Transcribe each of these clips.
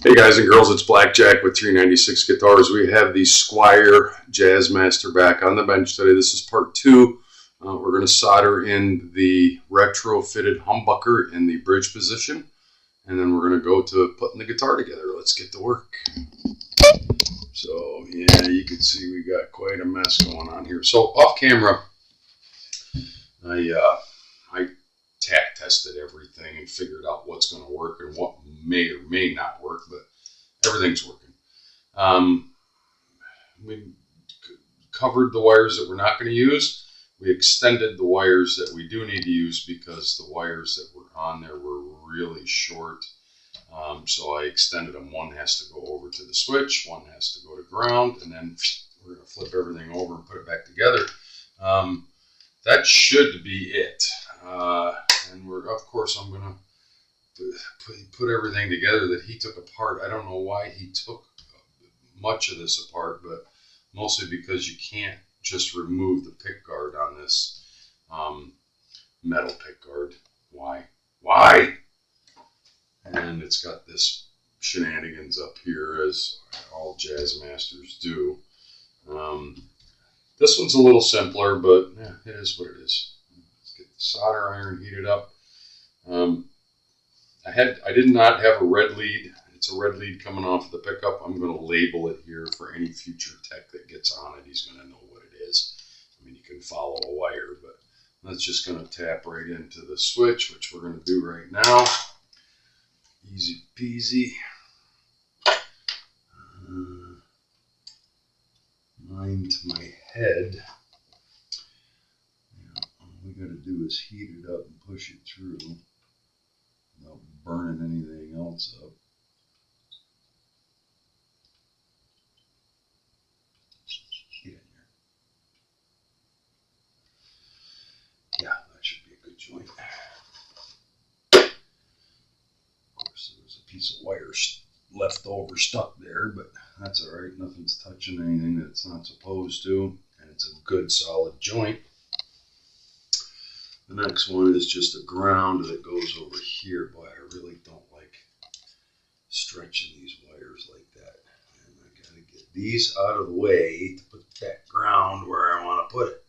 Hey guys and girls, it's Blackjack with 396 Guitars. We have the Squire Jazz Master back on the bench today. This is part two. We're going to solder in the retrofitted humbucker in the bridge position, and then we're going to go to putting the guitar together. Let's get to work. So yeah, you can see we got quite a mess going on here. So off camera, I tack tested everything and figured out what's going to work and what may or may not work, but everything's working. We covered the wires that we're not going to use. We extended the wires that we do need to use because the wires that were on there were really short. So I extended them. One has to go over to the switch, one has to go to ground, and then we're going to flip everything over and put it back together. That should be it. And of course, I'm going to put everything together that he took apart. I don't know why he took much of this apart, but mostly because you can't just remove the pick guard on this metal pick guard. Why? And it's got this shenanigans up here, as all Jazz Masters do. This one's a little simpler, but yeah, it is what it is. Let's get the solder iron heated up. I did not have a red lead. It's a red lead coming off the pickup. I'm going to label it here for any future tech that gets on it. He's going to know what it is. I mean, you can follow a wire, but that's just going to tap right into the switch, which we're going to do right now. Easy peasy. Mine to my head. All we got to do is heat it up and push it through without burning anything else up. Get in here. Yeah, that should be a good joint. Of course, there was a piece of wire left over stuck there, but that's all right. Nothing's touching anything that it's not supposed to, and it's a good solid joint. The next one is just a ground that goes over here. Boy, I really don't like stretching these wires like that. And I got to get these out of the way to put that ground where I want to put it.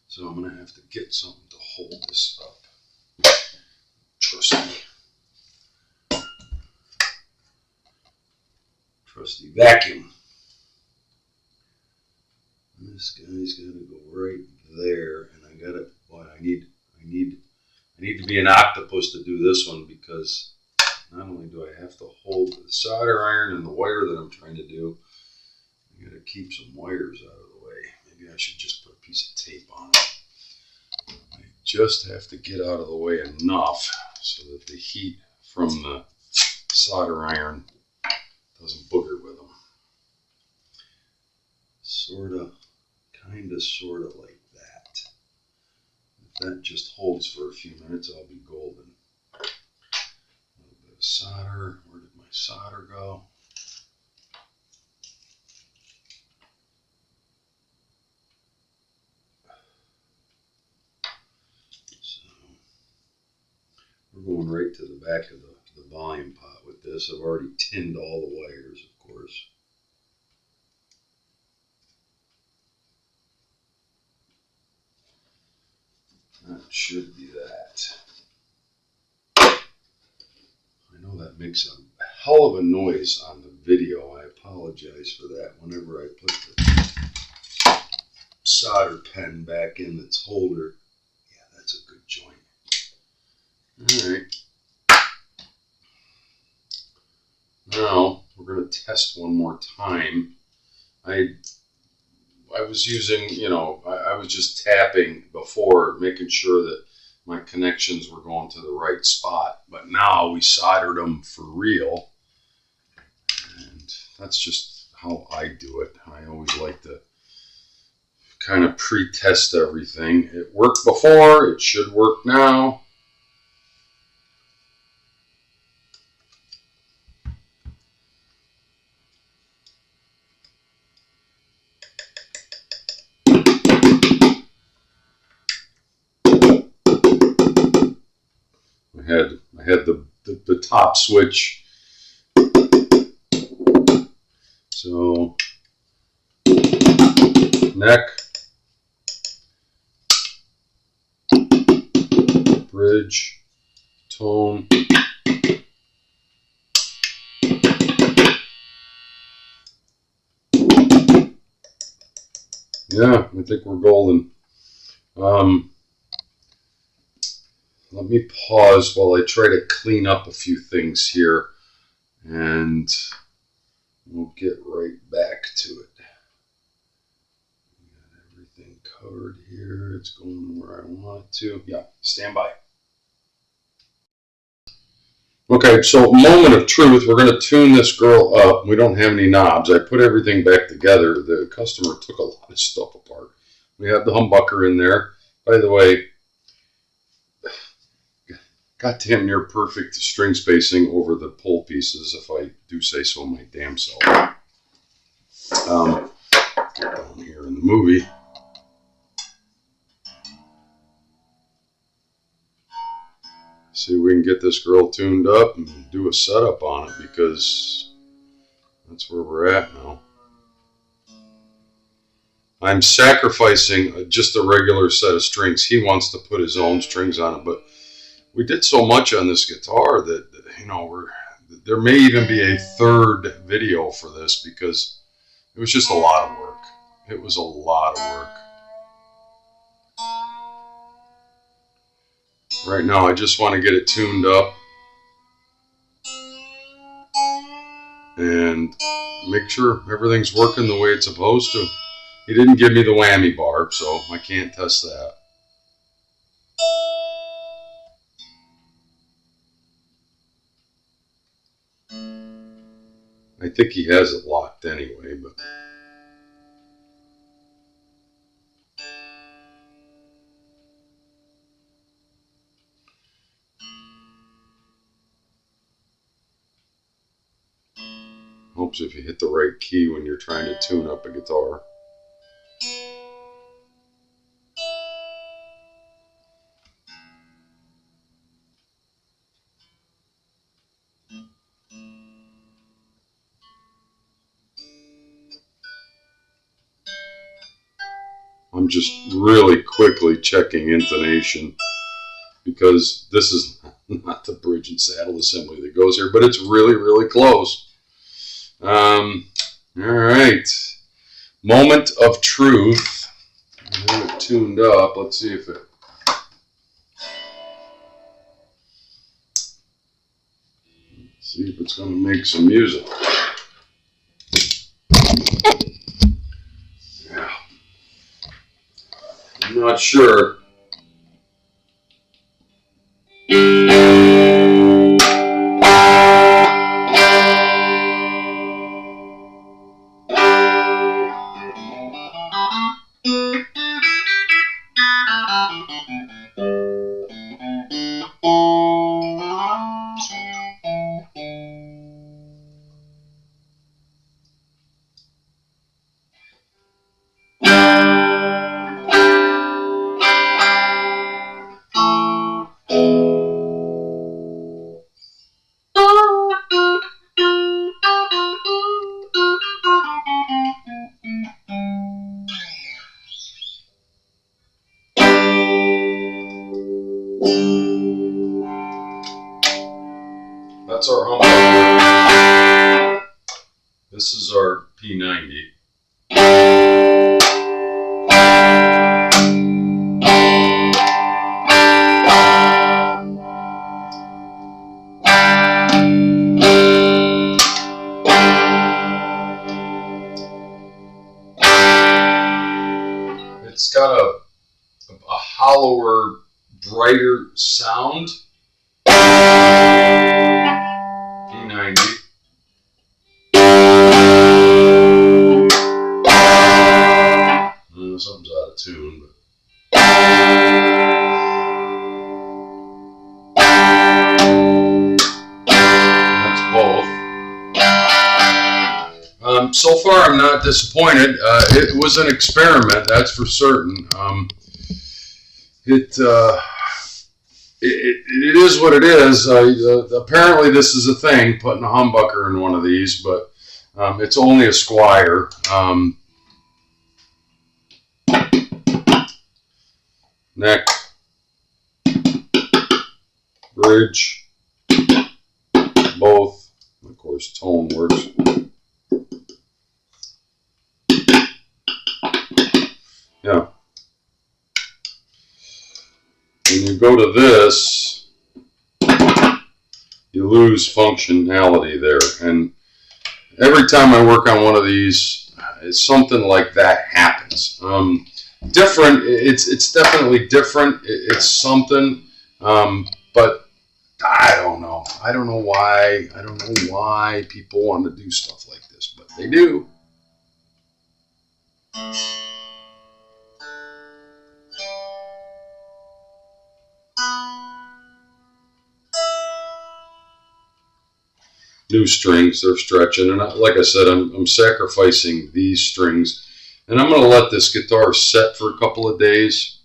So I'm going to have to get something to hold this up. Trust me. Trusty vacuum. And this guy's got to go right there, and I got to. Boy, I need to be an octopus to do this one, because not only do I have to hold the solder iron and the wire that I'm trying to do, I got to keep some wires out of the way. Maybe I should just put a piece of tape on it. I just have to get out of the way enough so that the heat from the solder iron doesn't booger with them. Sorta like that. If that just holds for a few minutes, I'll be golden. A little bit of solder. Where did my solder go? So we're going right to the back of the volume pot with this. I've already tinned all the wires, of course. That should be that. I know that makes a hell of a noise on the video. I apologize for that. Whenever I put the solder pen back in its holder, yeah, that's a good joint. All right. Now we're going to test one more time. I was using, I was just tapping before, making sure that my connections were going to the right spot. But now we soldered them for real. And that's just how I do it. I always like to kind of pre-test everything. It worked before, it should work now. I had the top switch So neck, bridge, tone. Yeah, I think we're golden. Let me pause while I try to clean up a few things here, and we'll get right back to it. Got everything covered here. It's going where I want it to. Yeah, stand by. Okay, so moment of truth. We're going to tune this girl up. We don't have any knobs. I put everything back together. The customer took a lot of stuff apart. We have the humbucker in there. By the way, goddamn near perfect string spacing over the pull pieces, if I do say so my damn self. Get down here in the movie. See if we can get this girl tuned up and do a setup on it, because that's where we're at now. I'm sacrificing just a regular set of strings. He wants to put his own strings on it, but we did so much on this guitar that, you know, there may even be a third video for this, because it was just a lot of work. It was a lot of work. Right now, I just want to get it tuned up and make sure everything's working the way it's supposed to. He didn't give me the whammy bar, so I can't test that. I think he has it locked anyway, but helps if you hit the right key when you're trying to tune up a guitar. I'm just really quickly checking intonation, because this is not the bridge and saddle assembly that goes here, but it's really, really close. All right. Moment of truth. I have it tuned up. Let's see if it... see if it's going to make some music. Yeah. I'm not sure. That's our humbucker. This is our P90. It's got a hollower, brighter sound. P90. Something's out of tune, but that's both. So far, I'm not disappointed. It was an experiment, that's for certain. It is what it is. Apparently this is a thing, putting a humbucker in one of these, but It's only a Squire. Neck, bridge, both. Of course, tone works. Yeah. When you go to this, you lose functionality there. And every time I work on one of these, it's something like that happens. Different. It's definitely different. It's something, but I don't know. I don't know why. I don't know why people want to do stuff like this, but they do. New strings, they're stretching, and like I said, I'm sacrificing these strings, and I'm going to let this guitar set for a couple of days,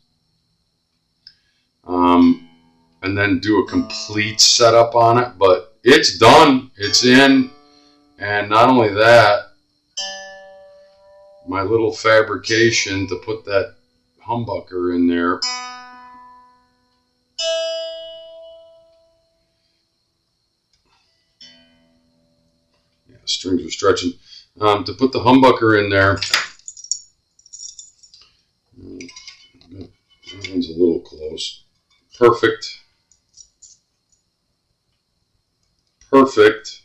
and then do a complete setup on it. But it's done, it's in, and not only that, my little fabrication to put that humbucker in there. Strings are stretching. To put the humbucker in there, that one's a little close. Perfect. Perfect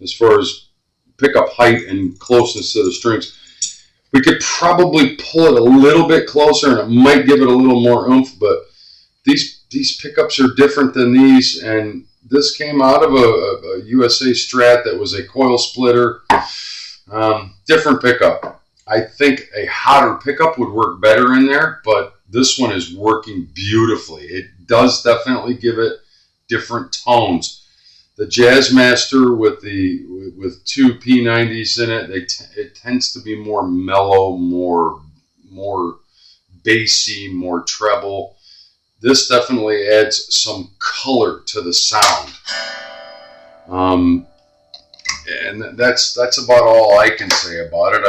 as far as pickup height and closeness to the strings. We could probably pull it a little bit closer and it might give it a little more oomph, but these pickups are different than these, and this came out of a USA Strat that was a coil splitter. Different pickup. I think a hotter pickup would work better in there, but this one is working beautifully. It does definitely give it different tones. The Jazz Master with two P90s in it, it tends to be more mellow, more bassy, more treble. This definitely adds some color to the sound, and that's about all I can say about it.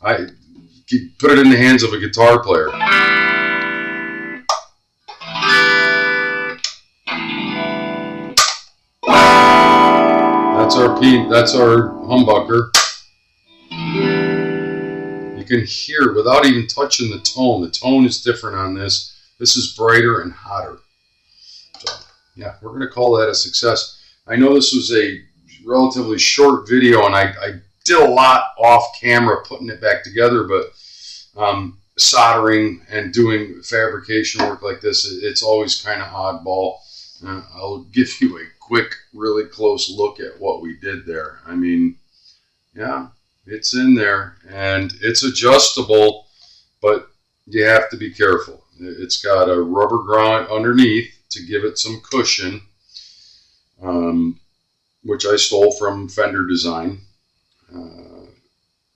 I put it in the hands of a guitar player. That's our humbucker. You can hear without even touching the tone. The tone is different on this. This is brighter and hotter. So, yeah, we're going to call that a success. I know this was a relatively short video, and I did a lot off camera putting it back together, but soldering and doing fabrication work like this, it's always kind of oddball. I'll give you a quick, really close look at what we did there. I mean, yeah, it's in there, and it's adjustable, but you have to be careful. It's got a rubber ground underneath to give it some cushion, which I stole from Fender Design.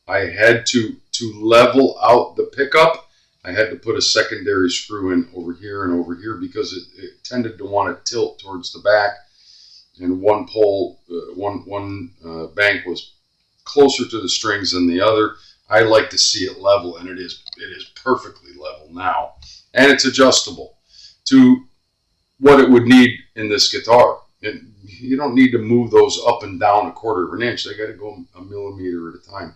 I had to level out the pickup. I had to put a secondary screw in over here and over here because it tended to want to tilt towards the back, and one pole, one bank was closer to the strings than the other. I like to see it level, and it is perfectly level now. And it's adjustable to what it would need in this guitar. You don't need to move those up and down a quarter of an inch. They got to go a millimeter at a time.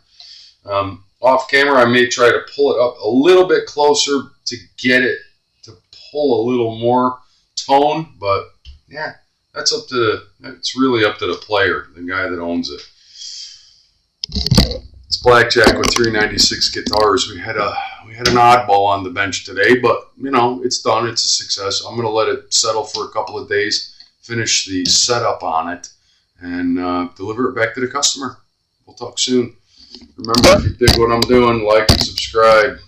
Off camera, I may try to pull it up a little bit closer to get it to pull a little more tone, but yeah, it's really up to the player, the guy that owns it. It's Blackjack with 396 guitars. We had an oddball on the bench today, but you know, it's done. It's a success. I'm going to let it settle for a couple of days, finish the setup on it, and deliver it back to the customer. We'll talk soon. Remember, if you dig what I'm doing, like and subscribe.